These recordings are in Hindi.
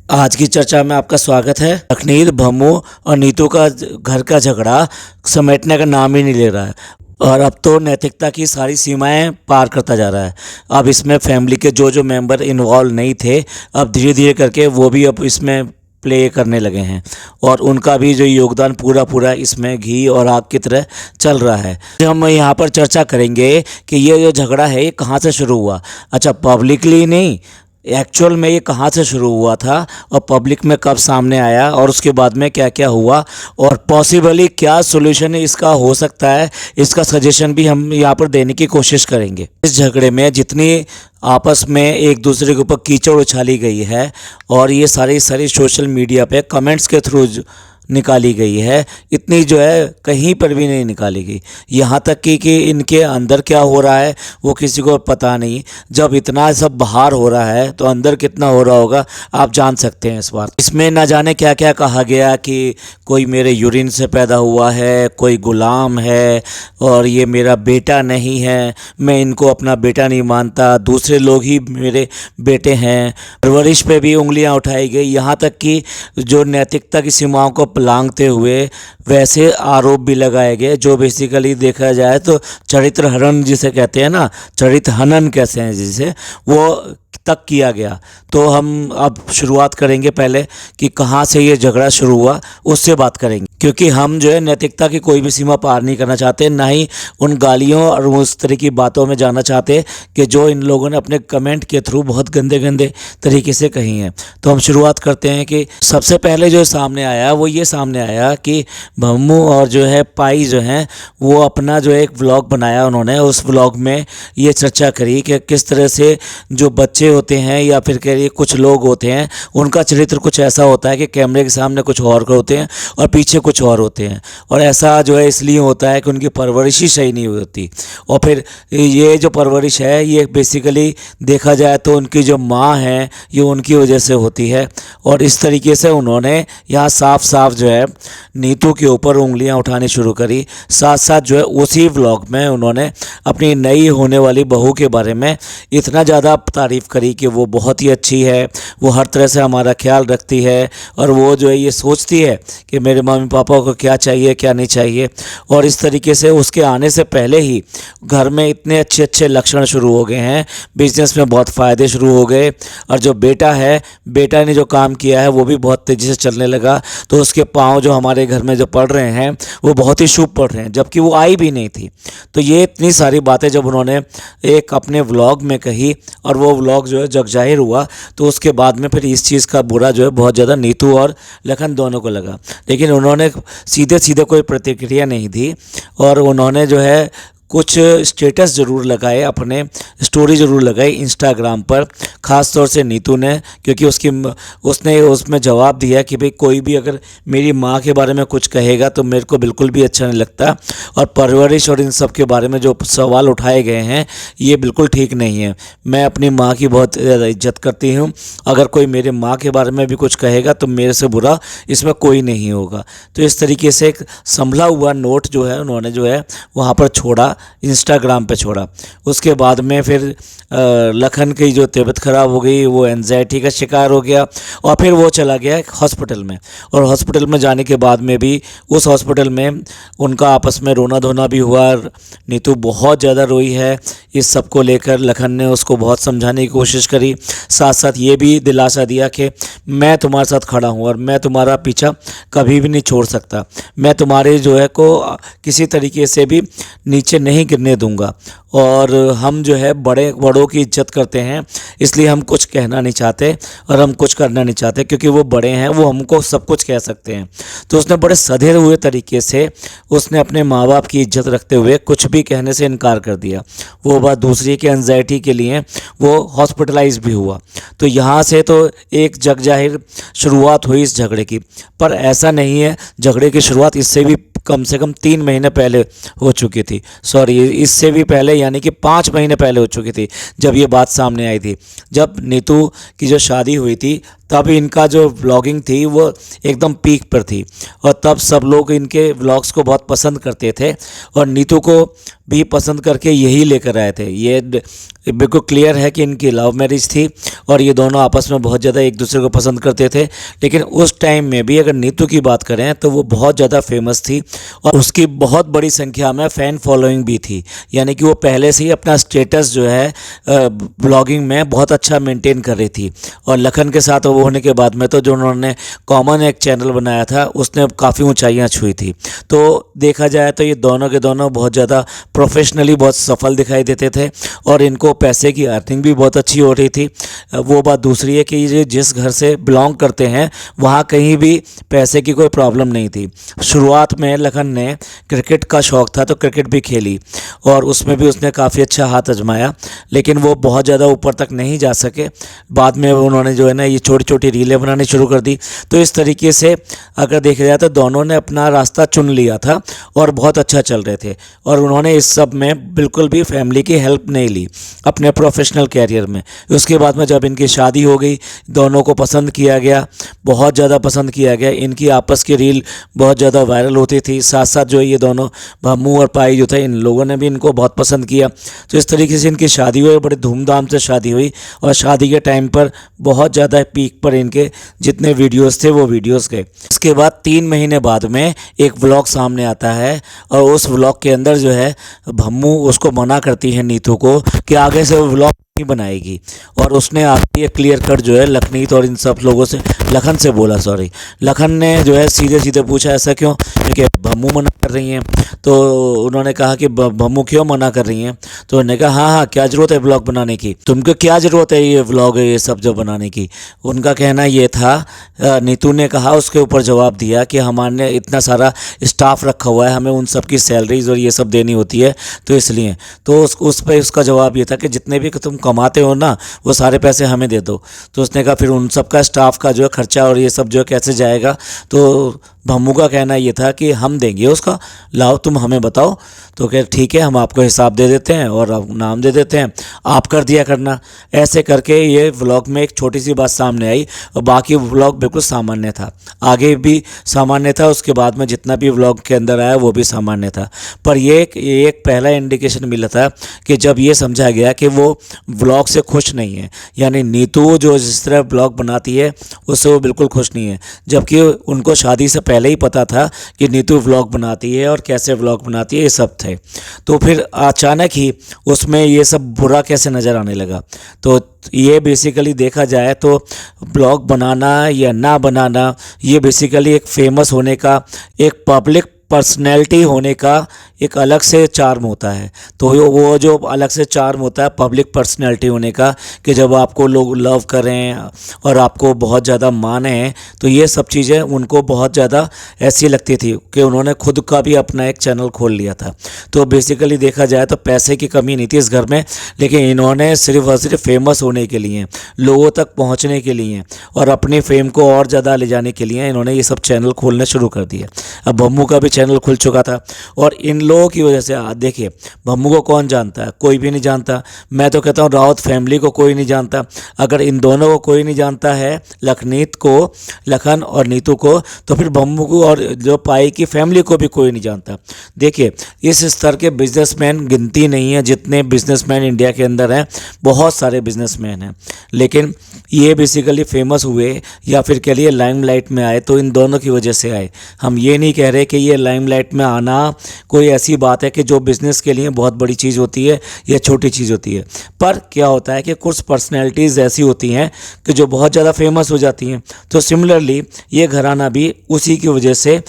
आज की चर्चा में आपका स्वागत है। लखनीत, भम्मू और नीतू का घर का झगड़ा समेटने का नाम ही नहीं ले रहा है और अब तो नैतिकता की सारी सीमाएं पार करता जा रहा है। अब इसमें फैमिली के जो मेंबर इन्वॉल्व नहीं थे, अब धीरे धीरे करके वो भी अब इसमें प्ले करने लगे हैं और उनका भी जो योगदान पूरा पूरा इसमें घी और आग की तरह चल रहा है। हम यहाँ पर चर्चा करेंगे कि ये जो झगड़ा है ये कहाँ से शुरू हुआ। अच्छा, पब्लिकली नहीं, एक्चुअल में ये कहाँ से शुरू हुआ था और पब्लिक में कब सामने आया और उसके बाद में क्या क्या हुआ और पॉसिबली क्या सॉल्यूशन इसका हो सकता है, इसका सजेशन भी हम यहाँ पर देने की कोशिश करेंगे। इस झगड़े में जितनी आपस में एक दूसरे के ऊपर कीचड़ उछाली गई है और ये सारी सोशल मीडिया पे कमेंट्स के थ्रू निकाली गई है, इतनी जो है कहीं पर भी नहीं निकाली गई। यहाँ तक कि इनके अंदर क्या हो रहा है वो किसी को पता नहीं। जब इतना सब बाहर हो रहा है तो अंदर कितना हो रहा होगा आप जान सकते हैं इस बार। इसमें न जाने क्या क्या कहा गया कि कोई मेरे यूरिन से पैदा हुआ है, कोई गुलाम है और ये मेरा बेटा नहीं है, मैं इनको अपना बेटा नहीं मानता, दूसरे लोग ही मेरे बेटे हैं। परवरिश पे भी उंगलियां उठाई गई, यहाँ तक कि जो नैतिकता की सीमाओं को लांघते हुए वैसे आरोप भी लगाए गए जो बेसिकली देखा जाए तो चरित्र हनन जिसे कहते हैं ना, चरित्र हनन कैसे हैं जिसे, वो तक किया गया। तो हम अब शुरुआत करेंगे पहले कि कहाँ से ये झगड़ा शुरू हुआ, उससे बात करेंगे, क्योंकि हम जो है नैतिकता की कोई भी सीमा पार नहीं करना चाहते, ना ही उन गालियों और उस तरह की बातों में जाना चाहते कि जो इन लोगों ने अपने कमेंट के थ्रू बहुत गंदे गंदे तरीके से कही हैं। तो हम शुरुआत करते हैं कि सबसे पहले जो सामने आया वो ये सामने आया कि भम्मू और जो है पाई जो हैं वो अपना जो एक व्लॉग बनाया उन्होंने। उस व्लॉग में ये चर्चा करी कि किस तरह से जो बच्चे होते हैं या फिर कह रही कुछ लोग होते हैं उनका चरित्र कुछ ऐसा होता है कि कैमरे के सामने कुछ और होते हैं और पीछे कुछ और होते हैं, और ऐसा जो है इसलिए होता है कि उनकी परवरिश ही सही नहीं होती। और फिर ये जो परवरिश है ये बेसिकली देखा जाए तो उनकी जो माँ है ये उनकी वजह से होती है। और इस तरीके से उन्होंने यहाँ साफ साफ जो है नीतू के ऊपर उंगलियां उठानी शुरू करी। साथ साथ जो है उसी व्लॉग में उन्होंने अपनी नई होने वाली बहू के बारे में इतना ज़्यादा तारीफ़ करी कि वो बहुत ही अच्छी है, वो हर तरह से हमारा ख्याल रखती है और वो जो है ये सोचती है कि मेरे मम्मी पापा को क्या चाहिए क्या नहीं चाहिए। और इस तरीके से उसके आने से पहले ही घर में इतने अच्छे अच्छे लक्षण शुरू हो गए हैं, बिजनेस में बहुत फ़ायदे शुरू हो गए और जो बेटा है, बेटा ने जो काम किया है वो भी बहुत तेज़ी से चलने लगा। तो उसके पाँव जो हमारे घर में जो पड़ रहे हैं वो बहुत ही शुभ पड़ रहे हैं, जबकि वो आई भी नहीं थी। तो ये इतनी सारी बातें जब उन्होंने एक अपने व्लॉग में कही और वो व्लॉग जो है जग जाहिर हुआ, तो उसके बाद में फिर इस चीज़ का बुरा जो है बहुत ज़्यादा नीतू और लखन दोनों को लगा। लेकिन उन्होंने सीधे सीधे कोई प्रतिक्रिया नहीं दी और उन्होंने जो है कुछ स्टेटस ज़रूर लगाए, अपने स्टोरी ज़रूर लगाई इंस्टाग्राम पर, ख़ास तौर से नीतू ने, क्योंकि उसने उसमें जवाब दिया कि भाई कोई भी अगर मेरी माँ के बारे में कुछ कहेगा तो मेरे को बिल्कुल भी अच्छा नहीं लगता और परवरिश और इन सब के बारे में जो सवाल उठाए गए हैं ये बिल्कुल ठीक नहीं है। मैं अपनी माँ की बहुत ज़्यादा इज्जत करती हूँ, अगर कोई मेरे माँ के बारे में भी कुछ कहेगा तो मेरे से बुरा इसमें कोई नहीं होगा। तो इस तरीके से एक संभला हुआ नोट जो है उन्होंने जो है वहाँ पर छोड़ा, इंस्टाग्राम पे छोड़ा। उसके बाद में फिर लखन की जो तबीयत ख़राब हो गई, वो एंजाइटी का शिकार हो गया और फिर वो चला गया एक हॉस्पिटल में। और हॉस्पिटल में जाने के बाद में भी उस हॉस्पिटल में उनका आपस में रोना धोना भी हुआ। नीतू बहुत ज़्यादा रोई है इस सब को लेकर। लखन ने उसको बहुत समझाने की कोशिश करी, साथ साथ ये भी दिलासा दिया कि मैं तुम्हारे साथ खड़ा हूँ और मैं तुम्हारा पीछा कभी भी नहीं छोड़ सकता, मैं तुम्हारे जो है को किसी तरीके से भी नीचे नहीं गिरने दूंगा। और हम जो है बड़ों की इज्जत करते हैं, इसलिए हम कुछ कहना नहीं चाहते और हम कुछ करना नहीं चाहते, क्योंकि वो बड़े हैं, वो हमको सब कुछ कह सकते हैं। तो उसने बड़े सधे हुए तरीके से उसने अपने माँ बाप की इज्जत रखते हुए कुछ भी कहने से इनकार कर दिया। वो बात दूसरी की एंजाइटी के लिए वो हॉस्पिटलाइज भी हुआ। तो यहाँ से तो एक जग जाहिर शुरुआत हुई इस झगड़े की। पर ऐसा नहीं है, झगड़े की शुरुआत इससे भी कम से कम 3 महीने पहले हो चुकी थी, सॉरी इससे भी पहले, यानी कि 5 महीने पहले हो चुकी थी जब ये बात सामने आई थी। जब नीतू की जो शादी हुई थी तब इनका जो व्लॉगिंग थी वो एकदम पीक पर थी, और तब सब लोग इनके व्लॉग्स को बहुत पसंद करते थे और नीतू को भी पसंद करके यही लेकर आए थे। ये बिल्कुल क्लियर है कि इनकी लव मैरिज थी और ये दोनों आपस में बहुत ज़्यादा एक दूसरे को पसंद करते थे। लेकिन उस टाइम में भी अगर नीतू की बात करें तो वो बहुत ज़्यादा फेमस थी और उसकी बहुत बड़ी संख्या में फ़ैन फॉलोइंग भी थी, यानी कि वो पहले से ही अपना स्टेटस जो है ब्लॉगिंग में बहुत अच्छा मेंटेन कर रही थी। और लखन के साथ वो होने के बाद में तो जो उन्होंने कॉमन एक चैनल बनाया था उसने काफ़ी ऊंचाइयां छुई थी। तो देखा जाए तो ये दोनों के दोनों बहुत ज़्यादा प्रोफेशनली बहुत सफल दिखाई देते थे और इनको पैसे की अर्निंग भी बहुत अच्छी हो रही थी। वो बात दूसरी है कि ये जिस घर से बिलोंग करते हैं वहाँ कहीं भी पैसे की कोई प्रॉब्लम नहीं थी। शुरुआत में लखन ने क्रिकेट का शौक़ था तो क्रिकेट भी खेली और उसमें भी उसने काफ़ी अच्छा हाथ आजमाया, लेकिन वो बहुत ज़्यादा ऊपर तक नहीं जा सके। बाद में उन्होंने जो है ना ये छोटी छोटी रीलें बनानी शुरू कर दी। तो इस तरीके से अगर देखा जाए तो दोनों ने अपना रास्ता चुन लिया था और बहुत अच्छा चल रहे थे और उन्होंने इस सब में बिल्कुल भी फैमिली की हेल्प नहीं ली अपने प्रोफेशनल कैरियर में। उसके बाद में जब इनकी शादी हो गई, दोनों को पसंद किया गया, बहुत ज़्यादा पसंद किया गया। इनकी आपस की रील बहुत ज़्यादा वायरल होती थी। साथ साथ जो ये दोनों भम्मू और पाई जो थे, इन लोगों ने भी इनको बहुत पसंद किया। तो इस तरीके से इनकी शादी हुई, बड़े धूमधाम से शादी हुई और शादी के टाइम पर बहुत ज़्यादा पीक पर इनके जितने वीडियोस थे वो वीडियोस गए। इसके बाद 3 महीने बाद में एक व्लॉग सामने आता है और उस व्लॉग के अंदर जो है भम्मू उसको मना करती है नीतू को कि आगे से वो व्लॉग नहीं बनाएगी। और उसने आके ये क्लियर कट जो है लखनीत और इन सब लोगों से, लखन से बोला, सॉरी, लखन ने जो है सीधे सीधे पूछा ऐसा क्यों, क्योंकि भम्मू मना कर रही हैं। तो उन्होंने कहा कि भम्मू क्यों मना कर रही हैं। तो उन्होंने कहा हाँ हाँ क्या ज़रूरत है व्लॉग बनाने की, तुमको क्या ज़रूरत है ये व्लॉग ये सब जो बनाने की। उनका कहना ये था, नीतू ने कहा, उसके ऊपर जवाब दिया कि हमारे इतना सारा स्टाफ रखा हुआ है, हमें उन सब की सैलरीज और ये सब देनी होती है तो इसलिए। तो उस पर उसका जवाब ये था कि जितने भी तुम कमाते हो ना वो सारे पैसे हमें दे दो। तो उसने कहा फिर उन सब का स्टाफ का जो है खर्चा और ये सब जो है कैसे जाएगा। तो भम्मू का कहना ये था कि हम देंगे उसका, लाओ तुम हमें बताओ। तो कह ठीक है हम आपको हिसाब दे देते हैं और नाम दे देते हैं, आप कर दिया करना। ऐसे करके ये व्लॉग में एक छोटी सी बात सामने आई और बाकी व्लॉग बिल्कुल सामान्य था, आगे भी सामान्य था, उसके बाद में जितना भी व्लॉग के अंदर आया वो भी सामान्य था। पर ये एक पहला इंडिकेशन मिला था कि जब ये समझा गया कि वो व्लॉग से खुश नहीं है, यानी नीतू जो जिस तरह व्लॉग बनाती है उससे वो बिल्कुल खुश नहीं है, जबकि उनको शादी से पहले ही पता था कि नीतू व्लॉग बनाती है और कैसे व्लॉग बनाती है, ये सब थे। तो फिर अचानक ही उसमें ये सब बुरा कैसे नज़र आने लगा। तो ये बेसिकली देखा जाए तो ब्लॉग बनाना या ना बनाना ये बेसिकली एक फेमस होने का, एक पब्लिक पर्सनैलिटी होने का एक अलग से चार्म होता है। तो वो जो अलग से चार्म होता है पब्लिक पर्सनैलिटी होने का, कि जब आपको लोग लव करें और आपको बहुत ज़्यादा माने, तो ये सब चीज़ें उनको बहुत ज़्यादा ऐसी लगती थी कि उन्होंने खुद का भी अपना एक चैनल खोल लिया था। तो बेसिकली देखा जाए तो पैसे की कमी नहीं थी इस घर में, लेकिन इन्होंने सिर्फ और सिर्फ फेमस होने के लिए, लोगों तक पहुँचने के लिए और अपनी फेम को और ज़्यादा ले जाने के लिए इन्होंने ये सब चैनल खोलने शुरू कर दिए। अब भम्मू का भी चैनल खुल चुका था और इन लोगों की वजह से देखिए भम्मू को कौन जानता है, कोई भी नहीं जानता। मैं तो कहता हूँ राउत फैमिली को कोई नहीं जानता। अगर इन दोनों को कोई नहीं जानता है, लखनीत को, लखन और नीतू को, तो फिर भम्मू को और जो पाई की फैमिली को भी कोई नहीं जानता। देखिए इस स्तर के बिजनेसमैन गिनती नहीं है जितने बिजनेसमैन इंडिया के अंदर हैं, बहुत सारे बिजनेसमैन हैं, लेकिन ये बेसिकली फेमस हुए या फिर कह लिए लाइमलाइट में आए तो इन दोनों की वजह से आए। हम ये नहीं कह रहे कि ये लाइमलाइट में आना कोई ऐसी बात है कि जो बिज़नेस के लिए बहुत बड़ी चीज़ होती है या छोटी चीज़ होती है। पर क्या होता है कि कुछ पर्सनैलिटीज़ ऐसी होती हैं कि जो बहुत ज़्यादा फेमस हो जाती हैं। तो सिमिलरली ये घराना भी उसी की वजह से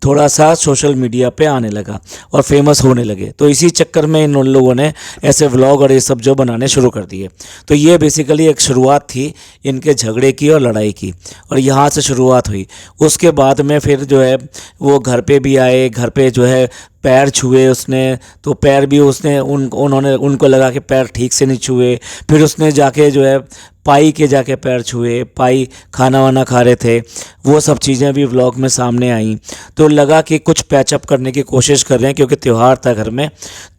थोड़ा सा सोशल मीडिया पे आने लगा और फेमस होने लगे। तो इसी चक्कर में इन लोगों ने ऐसे व्लॉग और ये सब जो बनाने शुरू कर दिए। तो ये बेसिकली एक शुरुआत थी इनके झगड़े की और लड़ाई की, और यहाँ से शुरुआत हुई। उसके बाद में फिर जो है वो घर पे भी आए, घर पे जो है पैर छुए उसने, तो पैर भी उसने उन्होंने उनको लगा कि पैर ठीक से नहीं छुए। फिर उसने जाके जो है पाई के जाके पैर छुए, पाई खाना वाना खा रहे थे, वो सब चीज़ें भी व्लॉग में सामने आई। तो लगा कि कुछ पैचअप करने की कोशिश कर रहे हैं क्योंकि त्यौहार था घर में।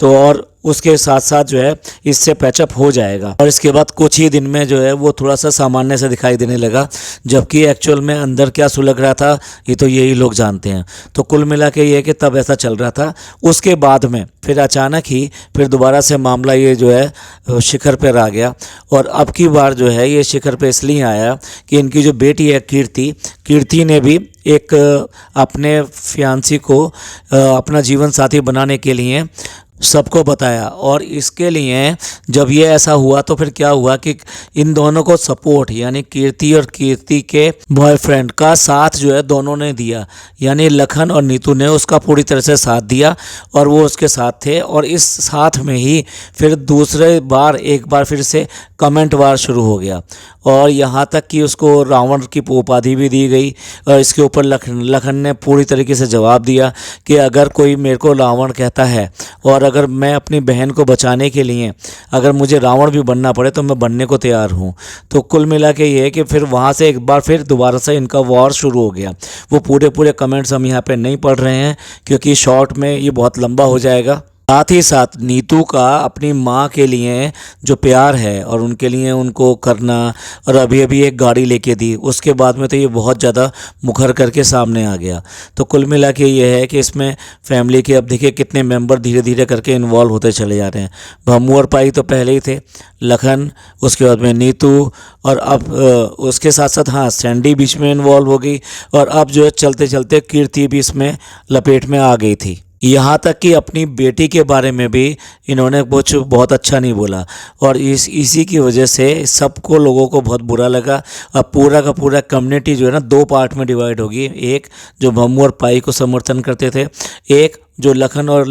तो और उसके साथ साथ जो है इससे पैचअप हो जाएगा और इसके बाद कुछ ही दिन में जो है वो थोड़ा सा सामान्य से दिखाई देने लगा, जबकि एक्चुअल में अंदर क्या सुलग रहा था ये तो यही लोग जानते हैं। तो कुल मिला के ये कि तब ऐसा चल रहा था। उसके बाद में फिर अचानक ही फिर दोबारा से मामला ये जो है शिखर पर आ गया। और अब की बार जो है ये शिखर पे इसलिए आया कि इनकी जो बेटी है कीर्ति ने भी एक अपने फियांसी को अपना जीवन साथी बनाने के लिए सबको बताया। और इसके लिए जब ये ऐसा हुआ तो फिर क्या हुआ कि इन दोनों को सपोर्ट यानी कीर्ति और कीर्ति के बॉयफ्रेंड का साथ जो है दोनों ने दिया, यानी लखन और नीतू ने उसका पूरी तरह से साथ दिया और वो उसके साथ थे। और इस साथ में ही फिर दूसरे बार एक बार फिर से कमेंट वार शुरू हो गया और यहाँ तक कि उसको रावण की उपाधि भी दी गई। और इसके ऊपर लखन ने पूरी तरीके से जवाब दिया कि अगर कोई मेरे को रावण कहता है और अगर मैं अपनी बहन को बचाने के लिए अगर मुझे रावण भी बनना पड़े तो मैं बनने को तैयार हूँ। तो कुल मिला के ये है कि फिर वहाँ से एक बार फिर दोबारा से इनका वॉर शुरू हो गया। वो पूरे कमेंट्स हम यहाँ पे नहीं पढ़ रहे हैं क्योंकि शॉर्ट में ये बहुत लंबा हो जाएगा। साथ ही साथ नीतू का अपनी माँ के लिए जो प्यार है और उनके लिए उनको करना, और अभी अभी एक गाड़ी लेके दी, उसके बाद में तो ये बहुत ज़्यादा मुखर करके सामने आ गया। तो कुल मिला के ये है कि इसमें फैमिली के अब देखिए कितने मेंबर धीरे धीरे करके इन्वॉल्व होते चले जा रहे हैं। भम्मू और पाई तो पहले ही थे, लखन, उसके बाद में नीतू, और अब उसके साथ साथ हाँ सैंडी बीच में इन्वॉल्व हो गई। और अब जो है चलते चलते कीर्ति भी इसमें लपेट में आ गई थी। यहाँ तक कि अपनी बेटी के बारे में भी इन्होंने कुछ बहुत अच्छा नहीं बोला और इसी की वजह से सबको लोगों को बहुत बुरा लगा। अब पूरा का पूरा कम्युनिटी जो है ना दो पार्ट में डिवाइड होगी, एक जो भम्मू और पाई को समर्थन करते थे, एक जो लखन और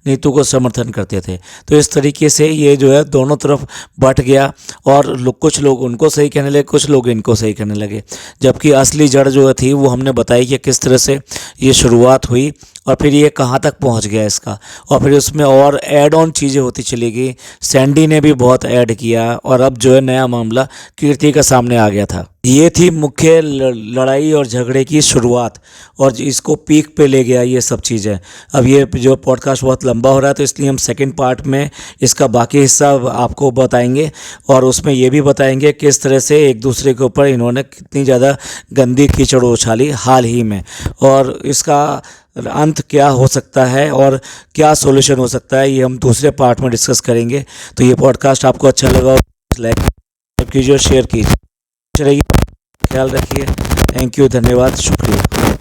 नीतू को समर्थन करते थे। तो इस तरीके से ये जो है दोनों तरफ बट गया और कुछ लोग उनको सही कहने लगे, कुछ लोग इनको सही कहने लगे। जबकि असली जड़ जो थी वो हमने बताई कि किस तरह से ये शुरुआत हुई और फिर ये कहाँ तक पहुँच गया इसका, और फिर उसमें और ऐड ऑन चीज़ें होती चली गई। सैंडी ने भी बहुत ऐड किया और अब जो है नया मामला कीर्ति का सामने आ गया था। ये थी मुख्य लड़ाई और झगड़े की शुरुआत और इसको पीक पे ले गया ये सब चीज़ें। अब ये जो पॉडकास्ट बहुत लंबा हो रहा है तो इसलिए हम सेकंड पार्ट में इसका बाकी हिस्सा आपको बताएंगे और उसमें ये भी बताएंगे किस तरह से एक दूसरे के ऊपर इन्होंने कितनी ज़्यादा गंदी कीचड़ उछाली हाल ही में, और इसका अंत क्या हो सकता है और क्या सॉल्यूशन हो सकता है ये हम दूसरे पार्ट में डिस्कस करेंगे। तो ये पॉडकास्ट आपको अच्छा लगा हो लाइक कीजिए और शेयर कीजिए। रहिए, ख्याल रखिए। थैंक यू, धन्यवाद, शुक्रिया।